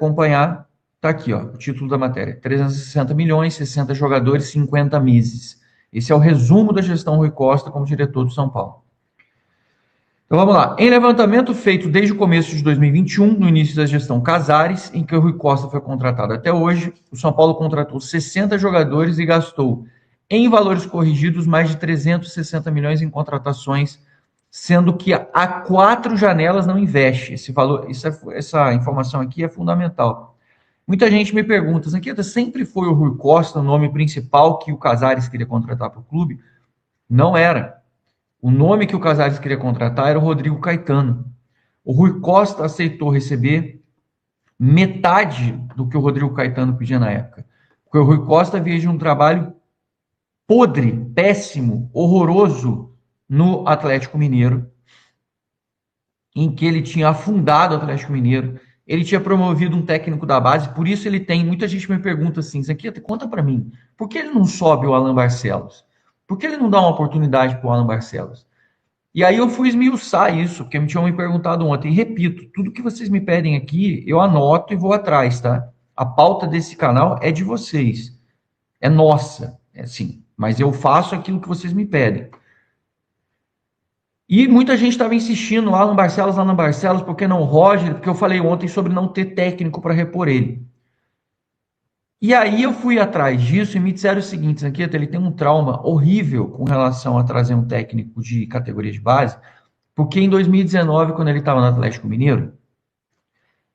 acompanhar, tá aqui, ó, o título da matéria: 360 milhões, 60 jogadores, 50 meses. Esse é o resumo da gestão Rui Costa como diretor do São Paulo. Então vamos lá. Em levantamento feito desde o começo de 2021, no início da gestão Casares, em que o Rui Costa foi contratado até hoje, o São Paulo contratou 60 jogadores e gastou, em valores corrigidos, mais de 360 milhões em contratações, sendo que há 4 janelas não investe. Esse valor, essa informação aqui é fundamental. Muita gente me pergunta, Zanqueta, sempre foi o Rui Costa o nome principal que o Casares queria contratar para o clube? Não era. O nome que o Casares queria contratar era o Rodrigo Caetano. O Rui Costa aceitou receber metade do que o Rodrigo Caetano pedia na época. Porque o Rui Costa veio de um trabalho podre, péssimo, horroroso no Atlético Mineiro, em que ele tinha afundado o Atlético Mineiro. Ele tinha promovido um técnico da base, por isso ele tem. Muita gente me pergunta assim: isso aqui, conta para mim, por que ele não sobe o Alan Barcelos? Por que ele não dá uma oportunidade para o Alan Barcelos? E aí eu fui esmiuçar isso, porque me tinham me perguntado ontem. E repito, tudo que vocês me pedem aqui, eu anoto e vou atrás, tá? A pauta desse canal é de vocês. É nossa, é assim. Mas eu faço aquilo que vocês me pedem. E muita gente estava insistindo, Alan Barcelos, por que não Roger? Porque eu falei ontem sobre não ter técnico para repor ele. E aí eu fui atrás disso e me disseram o seguinte, Zanqueta, ele tem um trauma horrível com relação a trazer um técnico de categoria de base, porque em 2019, quando ele estava no Atlético Mineiro,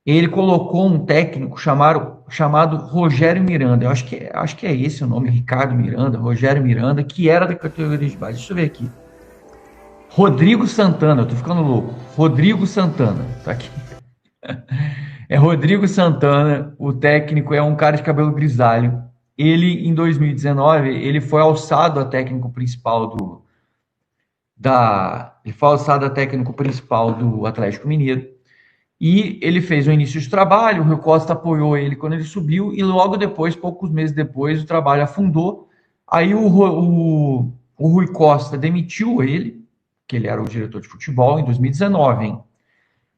ele colocou um técnico chamado Rogério Miranda. Eu acho que é esse o nome, Ricardo Miranda, Rogério Miranda, que era da categoria de base. Deixa eu ver aqui. Rodrigo Santana, eu tô ficando louco. Rodrigo Santana, tá aqui. É Rodrigo Santana, o técnico é um cara de cabelo grisalho. Ele, em 2019, ele foi alçado a técnico principal ele foi alçado a técnico principal do Atlético Mineiro. E ele fez o início de trabalho, o Rui Costa apoiou ele quando ele subiu, e logo depois, poucos meses depois, o trabalho afundou. Aí o Rui Costa demitiu ele, que ele era o diretor de futebol, em 2019, hein?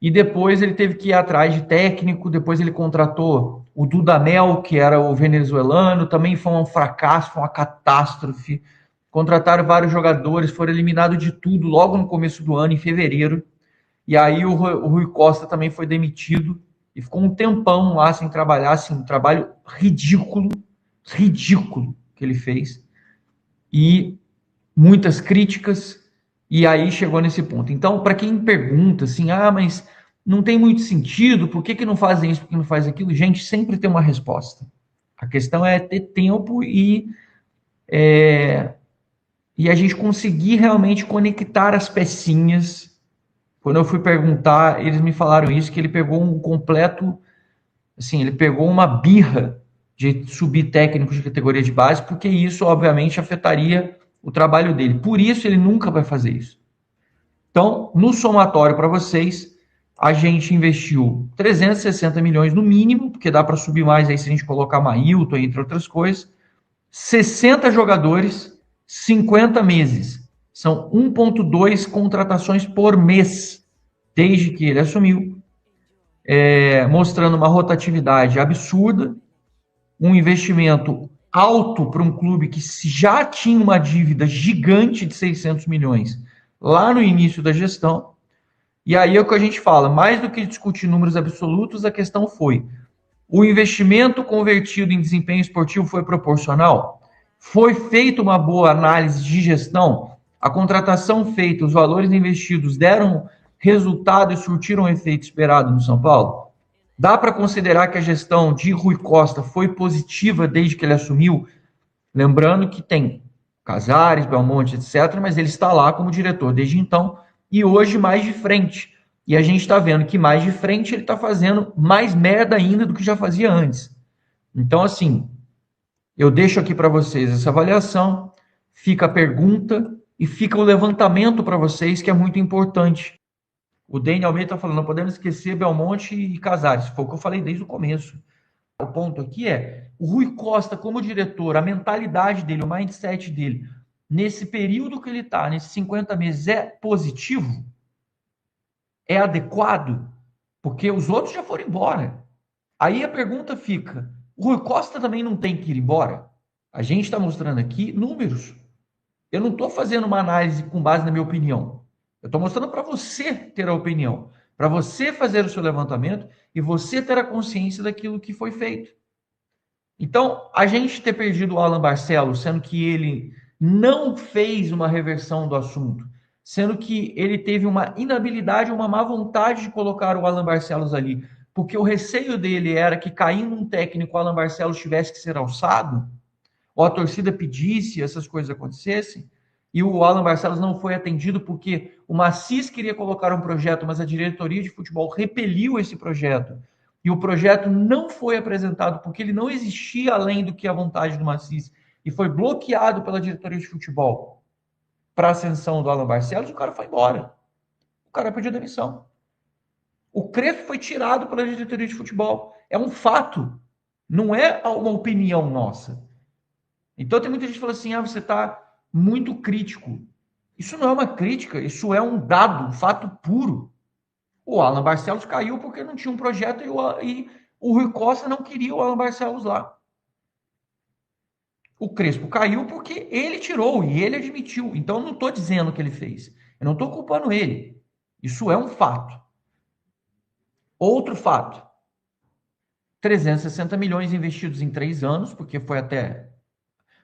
E depois ele teve que ir atrás de técnico, depois ele contratou o Dudamel, que era o venezuelano, também foi um fracasso, foi uma catástrofe. Contrataram vários jogadores, foram eliminados de tudo logo no começo do ano, em fevereiro. E aí o Rui Costa também foi demitido e ficou um tempão lá sem trabalhar, assim, um trabalho ridículo, ridículo que ele fez. E muitas críticas, e aí chegou nesse ponto. Então, para quem pergunta assim, mas não tem muito sentido, por que não fazem isso, por que não fazem aquilo? Gente, sempre tem uma resposta. A questão é ter tempo e a gente conseguir realmente conectar as pecinhas. Quando eu fui perguntar, eles me falaram isso, que ele pegou um completo, assim, ele pegou uma birra de subir técnicos de categoria de base, porque isso, obviamente, afetaria o trabalho dele. Por isso, ele nunca vai fazer isso. Então, no somatório para vocês, a gente investiu 360 milhões no mínimo, porque dá para subir mais aí se a gente colocar Mailton, entre outras coisas. 60 jogadores, 50 meses. São 1,2 contratações por mês, desde que ele assumiu, mostrando uma rotatividade absurda, um investimento alto para um clube que já tinha uma dívida gigante de 600 milhões lá no início da gestão. E aí é o que a gente fala, mais do que discutir números absolutos, a questão foi: o investimento convertido em desempenho esportivo foi proporcional? Foi feita uma boa análise de gestão? A contratação feita, os valores investidos deram resultado e surtiram o efeito esperado no São Paulo? Dá para considerar que a gestão de Rui Costa foi positiva desde que ele assumiu? Lembrando que tem Casares, Belmonte, etc., mas ele está lá como diretor desde então e hoje mais de frente. E a gente está vendo que mais de frente ele está fazendo mais merda ainda do que já fazia antes. Então, assim, eu deixo aqui para vocês essa avaliação, fica a pergunta e fica o levantamento para vocês, que é muito importante. O Daniel Almeida está falando, não podemos esquecer Belmonte e Casares. Foi o que eu falei desde o começo. O ponto aqui é, o Rui Costa como diretor, a mentalidade dele, o mindset dele, nesse período que ele está, nesses 50 meses, é positivo? É adequado? Porque os outros já foram embora. Aí a pergunta fica: o Rui Costa também não tem que ir embora? A gente está mostrando aqui números. Eu não estou fazendo uma análise com base na minha opinião. Eu estou mostrando para você ter a opinião, para você fazer o seu levantamento e você ter a consciência daquilo que foi feito. Então, a gente ter perdido o Alan Barcelos, sendo que ele não fez uma reversão do assunto, sendo que ele teve uma inabilidade, uma má vontade de colocar o Alan Barcelos ali, porque o receio dele era que, caindo um técnico, o Alan Barcelos tivesse que ser alçado, ou a torcida pedisse, essas coisas acontecessem, e o Alan Barcelos não foi atendido porque o Macis queria colocar um projeto, mas a diretoria de futebol repeliu esse projeto. E o projeto não foi apresentado porque ele não existia além do que a vontade do Macis e foi bloqueado pela diretoria de futebol para a ascensão do Alan Barcelos, o cara foi embora. O cara pediu demissão. O Crespo foi tirado pela diretoria de futebol. É um fato. Não é uma opinião nossa. Então tem muita gente que fala assim: você está muito crítico. Isso não é uma crítica, isso é um dado, um fato puro. O Alan Barcelos caiu porque não tinha um projeto e o Rui Costa não queria o Alan Barcelos lá. O Crespo caiu porque ele tirou e ele admitiu. Então eu não estou dizendo o que ele fez. Eu não estou culpando ele. Isso é um fato. Outro fato: 360 milhões investidos em 3 anos, porque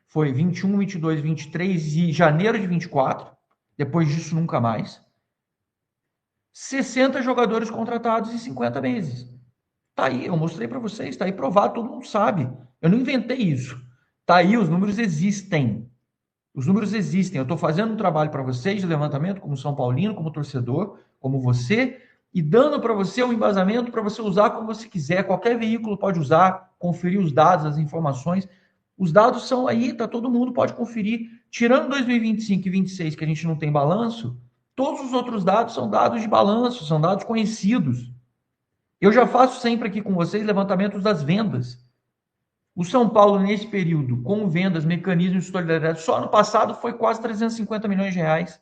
foi 21, 22, 23 e janeiro de 24. Depois disso, nunca mais. 60 jogadores contratados em 50 meses. Tá aí, eu mostrei para vocês, tá aí provado, todo mundo sabe. Eu não inventei isso. Tá aí, os números existem. Os números existem. Eu estou fazendo um trabalho para vocês de levantamento, como São Paulino, como torcedor, como você, e dando para você um embasamento para você usar como você quiser. Qualquer veículo pode usar, conferir os dados, as informações. Os dados são aí, tá? Todo mundo pode conferir. Tirando 2025 e 26, que a gente não tem balanço, todos os outros dados são dados de balanço, são dados conhecidos. Eu já faço sempre aqui com vocês levantamentos das vendas. O São Paulo, nesse período, com vendas, mecanismos de solidariedade, só no passado foi quase 350 milhões de reais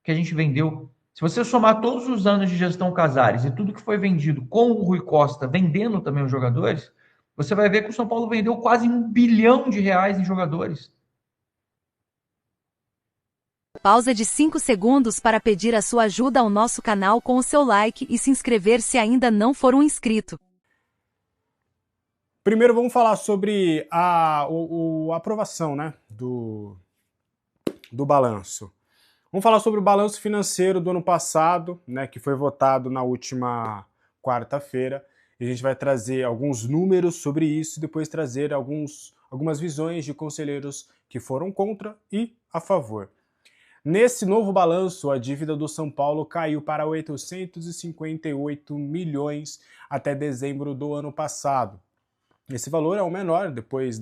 que a gente vendeu. Se você somar todos os anos de gestão Casares e tudo que foi vendido com o Rui Costa, vendendo também os jogadores, você vai ver que o São Paulo vendeu quase R$ 1 bilhão em jogadores. Pausa de 5 segundos para pedir a sua ajuda ao nosso canal com o seu like e se inscrever se ainda não for um inscrito. Primeiro vamos falar sobre a aprovação, né, do balanço. Vamos falar sobre o balanço financeiro do ano passado, né, que foi votado na última quarta-feira. E a gente vai trazer alguns números sobre isso e depois trazer algumas visões de conselheiros que foram contra e a favor. Nesse novo balanço, a dívida do São Paulo caiu para 858 milhões até dezembro do ano passado. Esse valor é o menor depois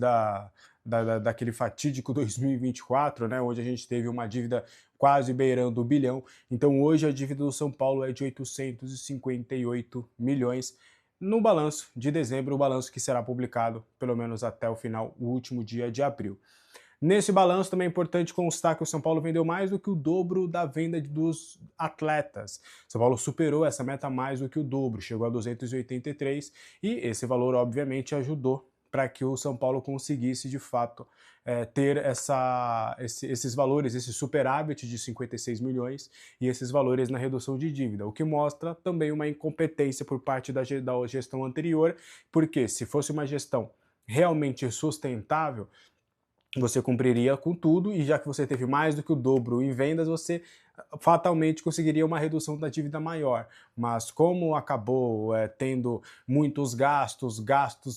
daquele fatídico 2024, né, onde a gente teve uma dívida quase beirando o bilhão. Então hoje a dívida do São Paulo é de 858 milhões no balanço de dezembro, o balanço que será publicado pelo menos até o final, o último dia de abril. Nesse balanço também é importante constar que o São Paulo vendeu mais do que o dobro da venda dos atletas. São Paulo superou essa meta mais do que o dobro, chegou a 283 e esse valor obviamente ajudou para que o São Paulo conseguisse de fato ter esses valores, esse superávit de 56 milhões e esses valores na redução de dívida, o que mostra também uma incompetência por parte da gestão anterior, porque se fosse uma gestão realmente sustentável, você cumpriria com tudo e já que você teve mais do que o dobro em vendas, você fatalmente conseguiria uma redução da dívida maior. Mas como acabou tendo muitos gastos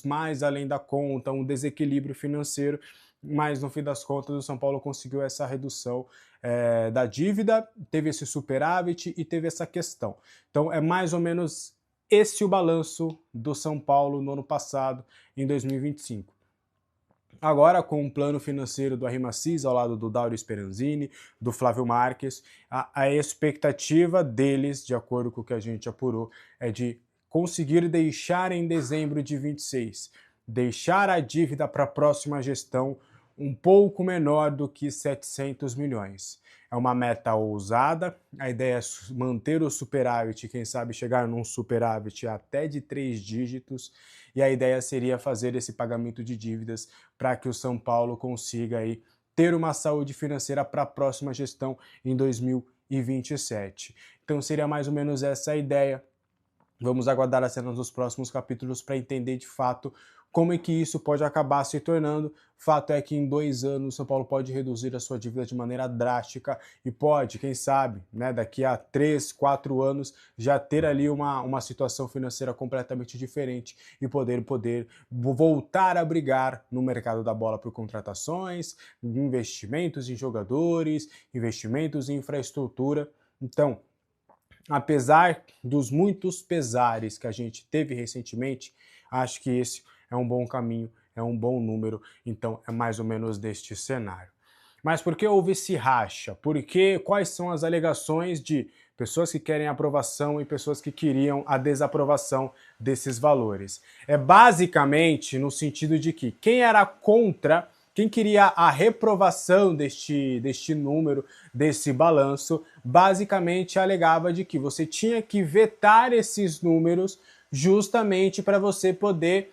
mais além da conta, um desequilíbrio financeiro, mas no fim das contas o São Paulo conseguiu essa redução da dívida, teve esse superávit e teve essa questão. Então é mais ou menos esse o balanço do São Paulo no ano passado, em 2025. Agora, com o plano financeiro do Arrimacis, ao lado do Dauro Speranzini, do Flávio Marques, a expectativa deles, de acordo com o que a gente apurou, é de conseguir deixar em dezembro de 26, deixar a dívida para a próxima gestão um pouco menor do que 700 milhões. É uma meta ousada, a ideia é manter o superávit, quem sabe chegar num superávit até de 3 dígitos, e a ideia seria fazer esse pagamento de dívidas para que o São Paulo consiga aí ter uma saúde financeira para a próxima gestão em 2027. Então seria mais ou menos essa a ideia. Vamos aguardar as cenas dos próximos capítulos para entender de fato como é que isso pode acabar se tornando. Fato é que em 2 anos São Paulo pode reduzir a sua dívida de maneira drástica e pode, quem sabe, né, daqui a 3, 4 anos já ter ali uma situação financeira completamente diferente e poder voltar a brigar no mercado da bola por contratações, investimentos em jogadores, investimentos em infraestrutura. Então, apesar dos muitos pesares que a gente teve recentemente, acho que esse é um bom caminho, é um bom número, então é mais ou menos deste cenário. Mas por que houve esse racha? Quais são as alegações de pessoas que querem aprovação e pessoas que queriam a desaprovação desses valores? É basicamente no sentido de que quem era contra, quem queria a reprovação deste número, desse balanço, basicamente alegava de que você tinha que vetar esses números justamente para você poder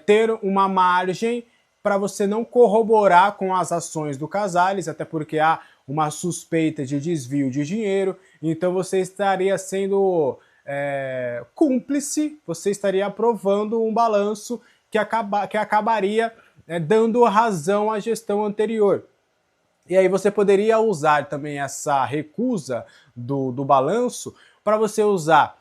ter uma margem para você não corroborar com as ações do Casares, até porque há uma suspeita de desvio de dinheiro, então você estaria sendo cúmplice, você estaria aprovando um balanço que acabaria dando razão à gestão anterior. E aí você poderia usar também essa recusa do balanço para você usar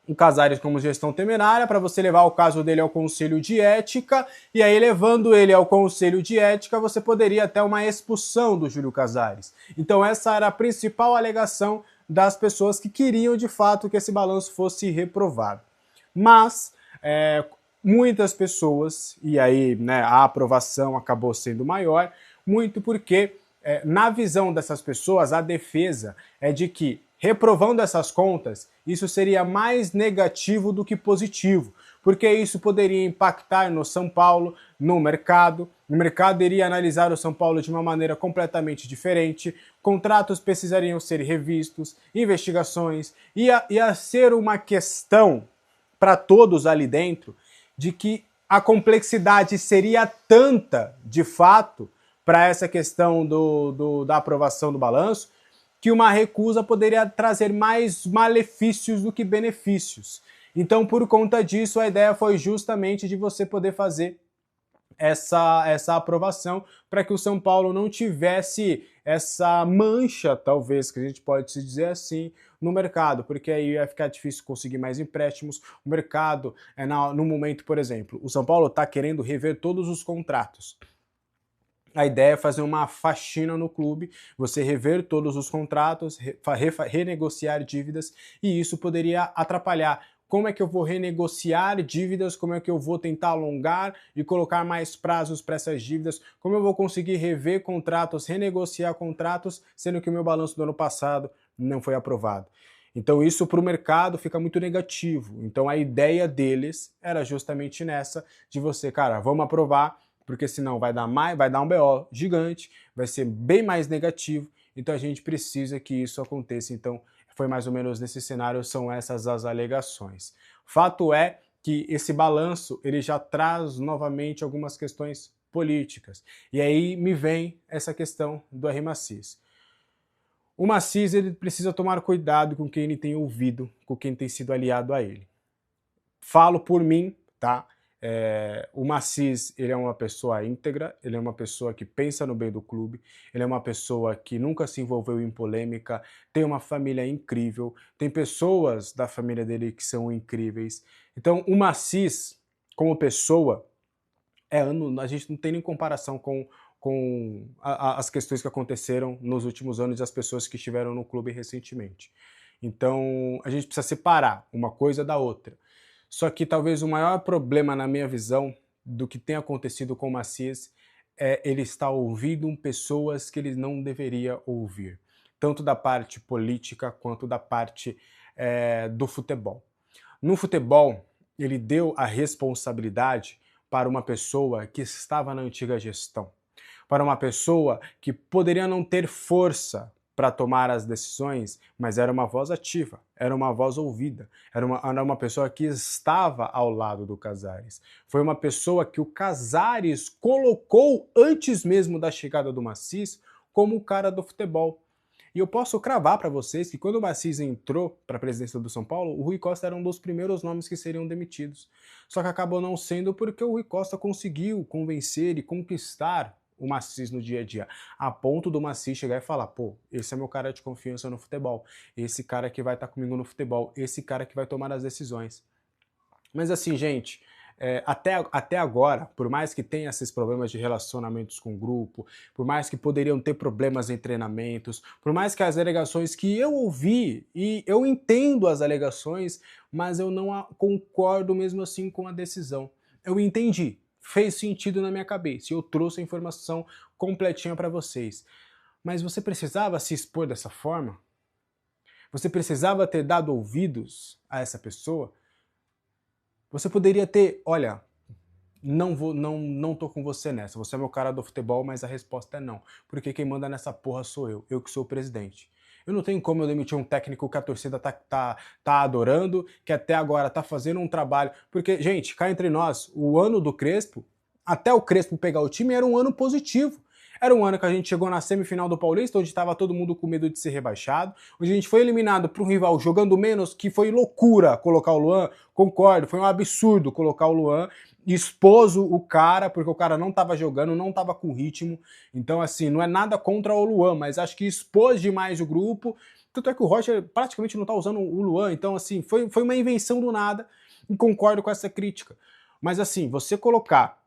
o Casares como gestão temerária, para você levar o caso dele ao Conselho de Ética, e aí levando ele ao Conselho de Ética, você poderia ter uma expulsão do Júlio Casares. Então essa era a principal alegação das pessoas que queriam de fato que esse balanço fosse reprovado. Mas muitas pessoas, e aí a aprovação acabou sendo maior, muito porque na visão dessas pessoas a defesa é de que reprovando essas contas, isso seria mais negativo do que positivo, porque isso poderia impactar no São Paulo, no mercado. O mercado iria analisar o São Paulo de uma maneira completamente diferente, contratos precisariam ser revistos, investigações, ia ser uma questão para todos ali dentro de que a complexidade seria tanta, de fato, para essa questão da aprovação do balanço, que uma recusa poderia trazer mais malefícios do que benefícios. Então, por conta disso, a ideia foi justamente de você poder fazer essa aprovação para que o São Paulo não tivesse essa mancha, talvez, que a gente pode se dizer assim, no mercado, porque aí ia ficar difícil conseguir mais empréstimos. O mercado, no momento, por exemplo, o São Paulo está querendo rever todos os contratos. A ideia é fazer uma faxina no clube, você rever todos os contratos, renegociar dívidas, e isso poderia atrapalhar. Como é que eu vou renegociar dívidas? Como é que eu vou tentar alongar e colocar mais prazos para essas dívidas? Como eu vou conseguir rever contratos, renegociar contratos, sendo que o meu balanço do ano passado não foi aprovado? Então isso para o mercado fica muito negativo. Então a ideia deles era justamente nessa, de você, cara, vamos aprovar, porque senão vai dar um BO gigante, vai ser bem mais negativo, então a gente precisa que isso aconteça. Então foi mais ou menos nesse cenário, são essas as alegações. Fato é que esse balanço ele já traz novamente algumas questões políticas, e aí me vem essa questão do R. Macis. O Macis ele precisa tomar cuidado com quem ele tem ouvido, com quem tem sido aliado a ele. Falo por mim, tá? O Macis ele é uma pessoa íntegra, ele é uma pessoa que pensa no bem do clube, ele é uma pessoa que nunca se envolveu em polêmica, tem uma família incrível, tem pessoas da família dele que são incríveis. Então o Macis, como pessoa, a gente não tem nem comparação com as questões que aconteceram nos últimos anos e as pessoas que estiveram no clube recentemente. Então a gente precisa separar uma coisa da outra. Só que talvez o maior problema, na minha visão, do que tem acontecido com o Macis é ele estar ouvindo pessoas que ele não deveria ouvir, tanto da parte política quanto da parte do futebol. No futebol, ele deu a responsabilidade para uma pessoa que estava na antiga gestão, para uma pessoa que poderia não ter força para tomar as decisões, mas era uma voz ativa, era uma voz ouvida, era uma pessoa que estava ao lado do Casares. Foi uma pessoa que o Casares colocou antes mesmo da chegada do Massis como o cara do futebol. E eu posso cravar para vocês que quando o Massis entrou para a presidência do São Paulo, o Rui Costa era um dos primeiros nomes que seriam demitidos. Só que acabou não sendo porque o Rui Costa conseguiu convencer e conquistar o Massis no dia a dia, a ponto do Massis chegar e falar, pô, esse é meu cara de confiança no futebol, esse cara que vai estar comigo no futebol, esse cara que vai tomar as decisões. Mas assim, gente, até agora, por mais que tenha esses problemas de relacionamentos com o grupo, por mais que poderiam ter problemas em treinamentos, por mais que as alegações que eu ouvi, e eu entendo as alegações, mas eu não concordo mesmo assim com a decisão. Eu entendi, fez sentido na minha cabeça, e eu trouxe a informação completinha para vocês. Mas você precisava se expor dessa forma? Você precisava ter dado ouvidos a essa pessoa? Você poderia ter, olha, não tô com você nessa, você é meu cara do futebol, mas a resposta é não. Porque quem manda nessa porra sou eu que sou o presidente. Eu não tenho como eu demitir um técnico que a torcida tá adorando, que até agora tá fazendo um trabalho. Porque, gente, cá entre nós, o ano do Crespo, até o Crespo pegar o time, era um ano positivo. Era um ano que a gente chegou na semifinal do Paulista, onde estava todo mundo com medo de ser rebaixado, onde a gente foi eliminado para um rival jogando menos, que foi loucura colocar o Luan, concordo, foi um absurdo colocar o Luan, expôs o cara, porque o cara não estava jogando, não estava com ritmo, então assim, não é nada contra o Luan, mas acho que expôs demais o grupo, tanto é que o Roger praticamente não está usando o Luan, então assim, foi uma invenção do nada, e concordo com essa crítica. Mas assim, você colocar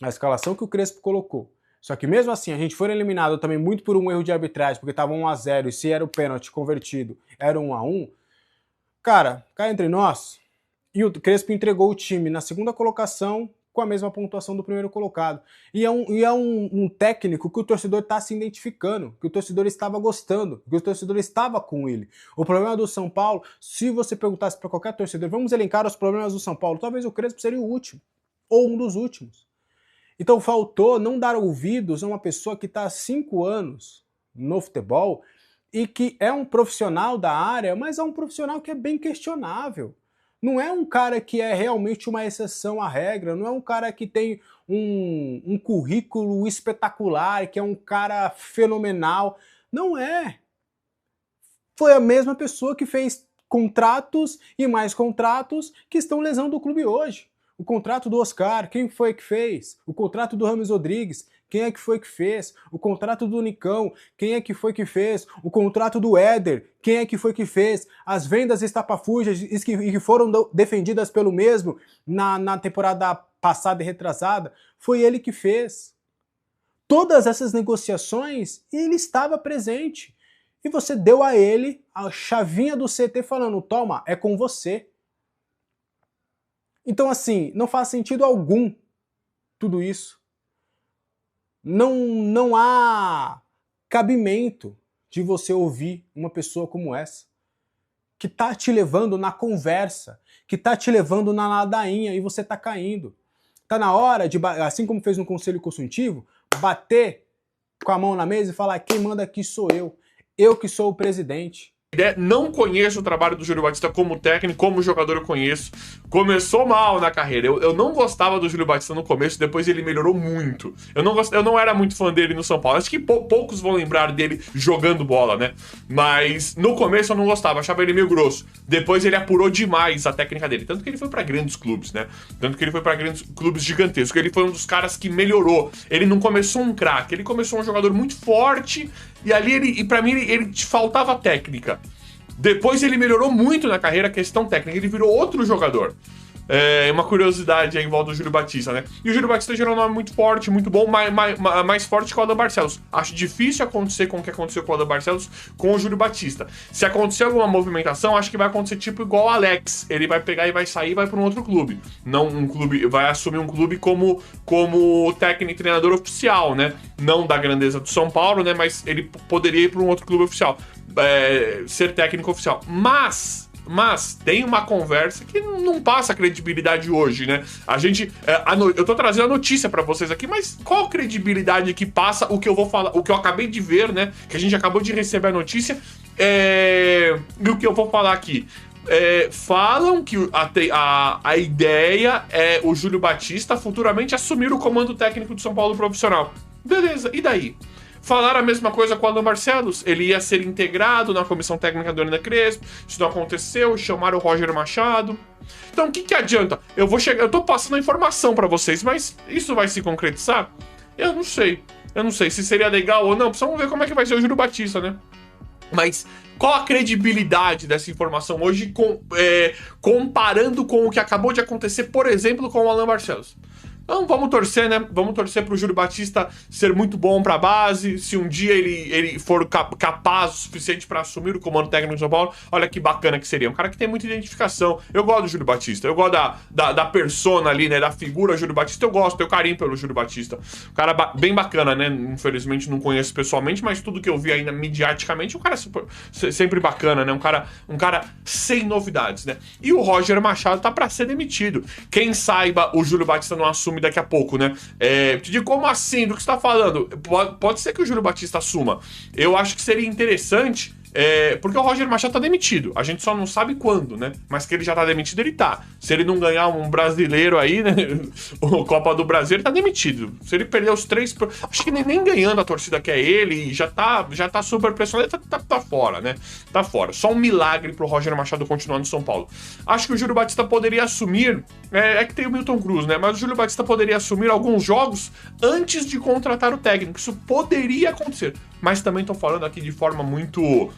a escalação que o Crespo colocou, só que mesmo assim, a gente foi eliminado também muito por um erro de arbitragem, porque estava 1-0 e se era o pênalti convertido, era 1-1. Cara, cá entre nós, e o Crespo entregou o time na segunda colocação com a mesma pontuação do primeiro colocado. E é um técnico que o torcedor está se identificando, que o torcedor estava gostando, que o torcedor estava com ele. O problema do São Paulo, se você perguntasse para qualquer torcedor, vamos elencar os problemas do São Paulo, talvez o Crespo seria o último, ou um dos últimos. Então faltou não dar ouvidos a uma pessoa que está há 5 anos no futebol e que é um profissional da área, mas é um profissional que é bem questionável. Não é um cara que é realmente uma exceção à regra, não é um cara que tem um currículo espetacular, que é um cara fenomenal. Não é. Foi a mesma pessoa que fez contratos e mais contratos que estão lesando o clube hoje. O contrato do Oscar, quem foi que fez? O contrato do Rames Rodrigues, quem é que foi que fez? O contrato do Nicão, quem é que foi que fez? O contrato do Éder, quem é que foi que fez? As vendas estapafúrdias que foram defendidas pelo mesmo na temporada passada e retrasada, foi ele que fez. Todas essas negociações, ele estava presente. E você deu a ele a chavinha do CT falando, toma, é com você. Então, assim, não faz sentido algum tudo isso. Não há cabimento de você ouvir uma pessoa como essa, que tá te levando na conversa, que tá te levando na ladainha e você tá caindo. Tá na hora de, assim como fez no Conselho Consultivo, bater com a mão na mesa e falar, quem manda aqui sou eu que sou o presidente. Não conheço o trabalho do Júlio Batista como técnico, como jogador eu conheço. Começou mal na carreira. Eu não gostava do Júlio Batista no começo, depois ele melhorou muito. Eu não era muito fã dele no São Paulo. Acho que poucos vão lembrar dele jogando bola, né? Mas no começo eu não gostava, achava ele meio grosso. Depois ele apurou demais a técnica dele. Tanto que ele foi pra grandes clubes, né? Tanto que ele foi pra grandes clubes gigantescos. Ele foi um dos caras que melhorou. Ele não começou um craque, ele começou um jogador muito forte. E ali, pra mim, ele faltava técnica. Depois ele melhorou muito na carreira a questão técnica, ele virou outro jogador. Uma curiosidade aí em volta do Júlio Batista, né? E o Júlio Batista gerou um nome muito forte, muito bom, mais forte que o Adam Barcelos. Acho difícil acontecer com o que aconteceu com o Adam Barcelos com o Júlio Batista. Se acontecer alguma movimentação, acho que vai acontecer tipo igual o Alex. Ele vai pegar e vai sair e vai para um outro clube. Não um clube, vai assumir um clube como técnico e treinador oficial, né? Não da grandeza do São Paulo, né? Mas ele poderia ir para um outro clube oficial. Ser técnico oficial. Mas Mas tem uma conversa que não passa credibilidade hoje, né? A gente... eu tô trazendo a notícia pra vocês aqui, mas qual credibilidade que passa o que eu vou falar, o que eu acabei de ver, né? Que a gente acabou de receber a notícia, e o que eu vou falar aqui. Falam que a ideia é o Júlio Baptista futuramente assumir o comando técnico do São Paulo profissional. Beleza, e daí? Falaram a mesma coisa com o Alan Barcelos. Ele ia ser integrado na comissão técnica do Hernan Crespo. Isso não aconteceu. Chamaram o Roger Machado. Então, o que adianta? Eu tô passando a informação pra vocês, mas isso vai se concretizar? Eu não sei. Eu não sei se seria legal ou não. Precisamos ver como é que vai ser o Júlio Baptista, né? Mas qual a credibilidade dessa informação hoje, comparando com o que acabou de acontecer, por exemplo, com o Alan Barcelos? Então vamos torcer, né? Vamos torcer pro Júlio Baptista ser muito bom pra base. Se um dia ele for capaz o suficiente pra assumir o comando técnico do São Paulo, olha que bacana que seria. Um cara que tem muita identificação. Eu gosto do Júlio Baptista. Eu gosto da persona ali, né? Da figura Júlio Baptista. Eu gosto, tenho carinho pelo Júlio Baptista. Um cara bem bacana, né? Infelizmente não conheço pessoalmente, mas tudo que eu vi ainda mediaticamente, um cara sempre bacana, né? Um cara sem novidades, né? E o Roger Machado tá pra ser demitido. Quem saiba, o Júlio Baptista não assume daqui a pouco, né? Te digo, como assim? Do que você tá falando? Pode ser que o Júlio Baptista assuma. Eu acho que seria interessante, porque o Roger Machado tá demitido. A gente só não sabe quando, né? Mas que ele já tá demitido, ele tá. Se ele não ganhar um brasileiro aí, né? O Copa do Brasil, ele tá demitido. Se ele perder os 3... Acho que nem ganhando a torcida quer ele, já tá super pressionado, ele tá fora, né? Tá fora. Só um milagre pro Roger Machado continuar no São Paulo. Acho que o Júlio Baptista poderia assumir... que tem o Milton Cruz, né? Mas o Júlio Baptista poderia assumir alguns jogos antes de contratar o técnico. Isso poderia acontecer. Mas também tô falando aqui de forma muito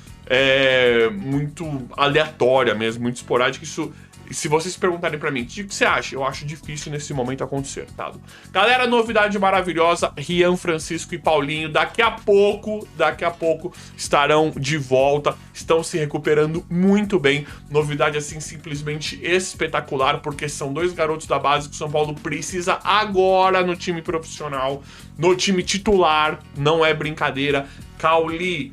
aleatória mesmo, muito esporádica. Isso, se vocês perguntarem pra mim, o que você acha? Eu acho difícil nesse momento acontecer, tá? Galera, novidade maravilhosa, Rian, Francisco e Paulinho, daqui a pouco estarão de volta, estão se recuperando muito bem. Novidade, assim, simplesmente espetacular, porque são 2 garotos da base que o São Paulo precisa agora no time profissional, no time titular, não é brincadeira. Cauli,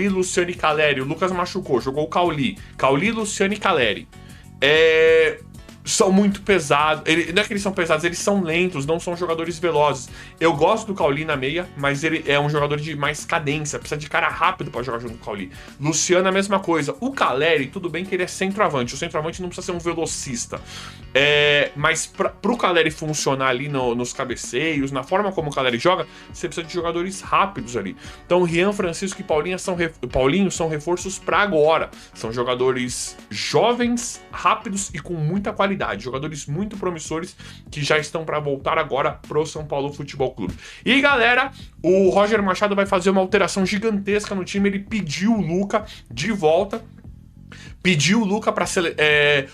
Luciano e Caleri. O Lucas machucou, jogou o Cauli, Luciano e Caleri. São muito pesados. Não é que eles são pesados, eles são lentos, não são jogadores velozes. Eu gosto do Cauli na meia, mas ele é um jogador de mais cadência, precisa de cara rápido pra jogar junto com o Cauli. Luciano, a mesma coisa. O Caleri, tudo bem que ele é centroavante. O centroavante não precisa ser um velocista. Mas pro Caleri funcionar ali nos cabeceios, na forma como o Caleri joga, você precisa de jogadores rápidos ali. Então, Rian, Francisco e Paulinho são reforços pra agora. São jogadores jovens, rápidos e com muita qualidade. Jogadores muito promissores que já estão para voltar agora pro São Paulo Futebol Clube. E galera, o Roger Machado vai fazer uma alteração gigantesca no time. Ele pediu o Luca de volta. Pediu o Luca para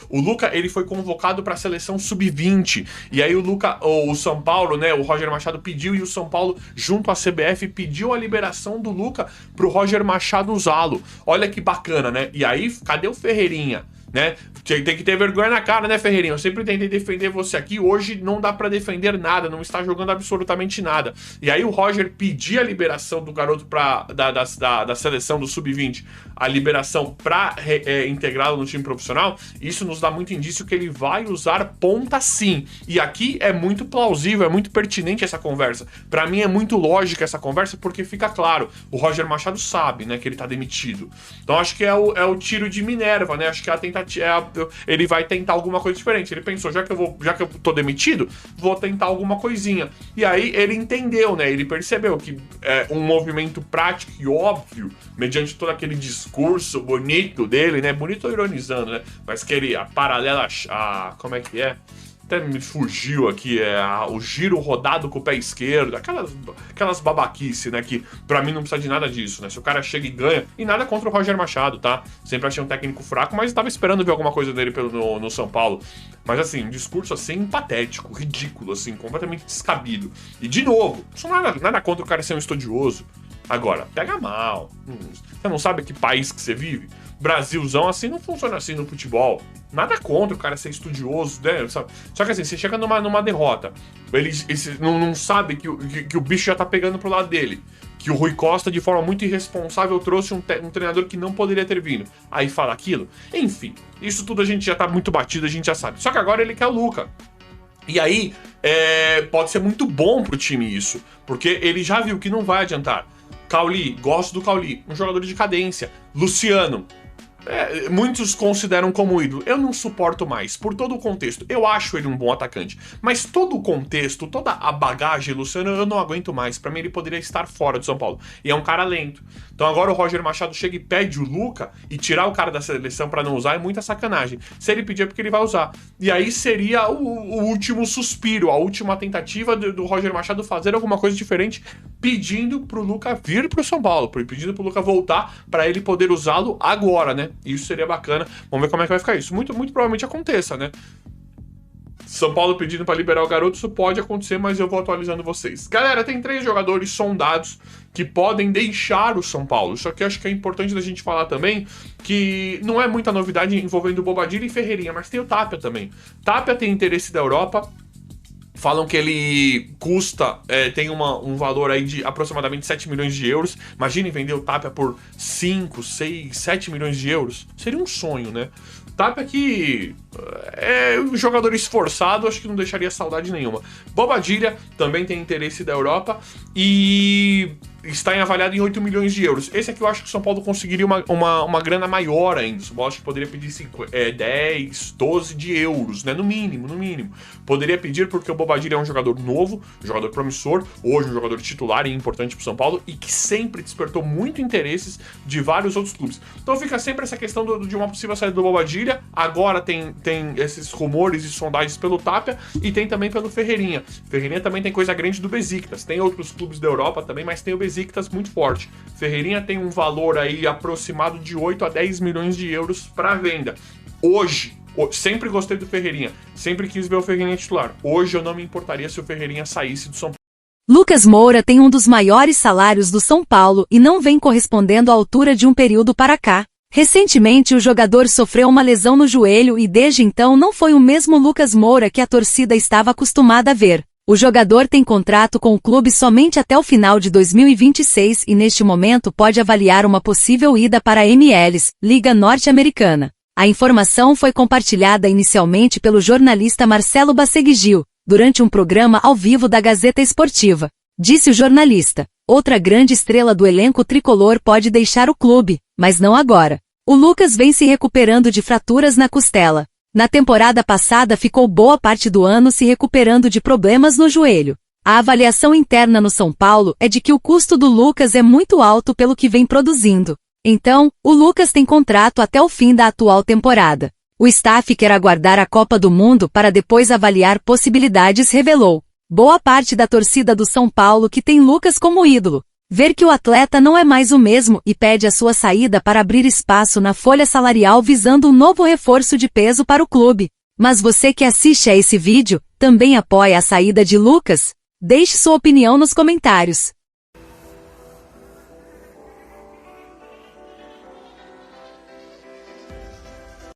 o Luca, ele foi convocado para a seleção sub-20. E aí o São Paulo, né, o Roger Machado pediu, e o São Paulo junto à CBF pediu a liberação do Luca pro Roger Machado usá-lo. Olha que bacana, né? E aí, cadê o Ferreirinha? Né? Tem que ter vergonha na cara, né, Ferreirinha? Eu sempre tentei defender você aqui, hoje não dá pra defender nada, não está jogando absolutamente nada. E aí o Roger pedia a liberação do garoto da seleção do Sub-20, a liberação pra integrá-lo no time profissional. Isso nos dá muito indício que ele vai usar ponta sim. E aqui é muito plausível, é muito pertinente essa conversa. Pra mim é muito lógica essa conversa, porque fica claro, o Roger Machado sabe, né, que ele tá demitido. Então acho que é o tiro de Minerva, né? Acho que é a tentativa, ele vai tentar alguma coisa diferente. Ele pensou, já que eu tô demitido, vou tentar alguma coisinha. E aí ele entendeu, né? Ele percebeu que é um movimento prático e óbvio, mediante todo aquele discurso bonito dele, né? Bonito ironizando, né? Mas que ele, a paralela, como é que é? Até me fugiu aqui, o giro rodado com o pé esquerdo, aquelas babaquice, né, que pra mim não precisa de nada disso, né, se o cara chega e ganha, e nada contra o Roger Machado, tá, sempre achei um técnico fraco, mas tava esperando ver alguma coisa dele no São Paulo, mas assim, um discurso assim, patético, ridículo, assim, completamente descabido, e de novo, isso nada contra o cara ser um estudioso, Agora, pega mal. Você não sabe que país que você vive? Brasilzão assim não funciona assim no futebol. Nada contra o cara ser estudioso, né? Só que assim, você chega numa derrota. Ele não sabe que o bicho já tá pegando pro lado dele. Que o Rui Costa, de forma muito irresponsável, trouxe um treinador que não poderia ter vindo. Aí fala aquilo. Enfim, isso tudo a gente já tá muito batido, a gente já sabe. Só que agora ele quer o Luca. E aí, pode ser muito bom pro time isso. Porque ele já viu que não vai adiantar. Cauli, gosto do Cauli, um jogador de cadência. Luciano, muitos consideram como ídolo. Eu não suporto mais, por todo o contexto. Eu acho ele um bom atacante, mas todo o contexto, toda a bagagem, Luciano, eu não aguento mais. Pra mim, ele poderia estar fora do São Paulo. E é um cara lento. Então agora o Roger Machado chega e pede o Luca, e tirar o cara da seleção pra não usar é muita sacanagem. Se ele pedir é porque ele vai usar. E aí seria o último suspiro, a última tentativa do Roger Machado fazer alguma coisa diferente, pedindo pro Luca vir pro São Paulo, pedindo pro Luca voltar pra ele poder usá-lo agora, né? Isso seria bacana. Vamos ver como é que vai ficar isso. Muito, muito provavelmente aconteça, né? São Paulo pedindo para liberar o garoto, isso pode acontecer, mas eu vou atualizando vocês. Galera, tem 3 jogadores sondados que podem deixar o São Paulo. Só que eu acho que é importante da gente falar também que não é muita novidade envolvendo o Bobadilla e Ferreirinha, mas tem o Tapia também. Tapia tem interesse da Europa. Falam que ele custa, tem um valor aí de aproximadamente 7 milhões de euros. Imaginem vender o Tapia por 5, 6, 7 milhões de euros. Seria um sonho, né? Tapia que é um jogador esforçado, acho que não deixaria saudade nenhuma. Bobadilla também tem interesse da Europa e está avaliado em 8 milhões de euros. Esse aqui eu acho que o São Paulo conseguiria uma grana maior ainda. O São Paulo acho que poderia pedir 10, 12 de euros, né? No mínimo, no mínimo. Poderia pedir porque o Bobadilla é um jogador novo, um jogador promissor, hoje um jogador titular e importante para o São Paulo e que sempre despertou muito interesses de vários outros clubes. Então fica sempre essa questão de uma possível saída do Bobadilla. Agora tem esses rumores e sondagens pelo Tapia e tem também pelo Ferreirinha. Ferreirinha também tem coisa grande do Besiktas. Tem outros clubes da Europa também, mas tem o Besiktas muito forte. Ferreirinha tem um valor aí aproximado de 8 a 10 milhões de euros para venda. Hoje, sempre gostei do Ferreirinha, sempre quis ver o Ferreirinha titular. Hoje eu não me importaria se o Ferreirinha saísse do São Paulo. Lucas Moura tem um dos maiores salários do São Paulo e não vem correspondendo à altura de um período para cá. Recentemente o jogador sofreu uma lesão no joelho e desde então não foi o mesmo Lucas Moura que a torcida estava acostumada a ver. O jogador tem contrato com o clube somente até o final de 2026 e neste momento pode avaliar uma possível ida para a MLS, Liga Norte-Americana. A informação foi compartilhada inicialmente pelo jornalista Marcelo Basseguigil, durante um programa ao vivo da Gazeta Esportiva. Disse o jornalista: outra grande estrela do elenco tricolor pode deixar o clube, mas não agora. O Lucas vem se recuperando de fraturas na costela. Na temporada passada ficou boa parte do ano se recuperando de problemas no joelho. A avaliação interna no São Paulo é de que o custo do Lucas é muito alto pelo que vem produzindo. Então, o Lucas tem contrato até o fim da atual temporada. O staff quer aguardar a Copa do Mundo para depois avaliar possibilidades, revelou. Boa parte da torcida do São Paulo que tem Lucas como ídolo. Ver que o atleta não é mais o mesmo e pede a sua saída para abrir espaço na folha salarial visando um novo reforço de peso para o clube. Mas você que assiste a esse vídeo, também apoia a saída de Lucas? Deixe sua opinião nos comentários.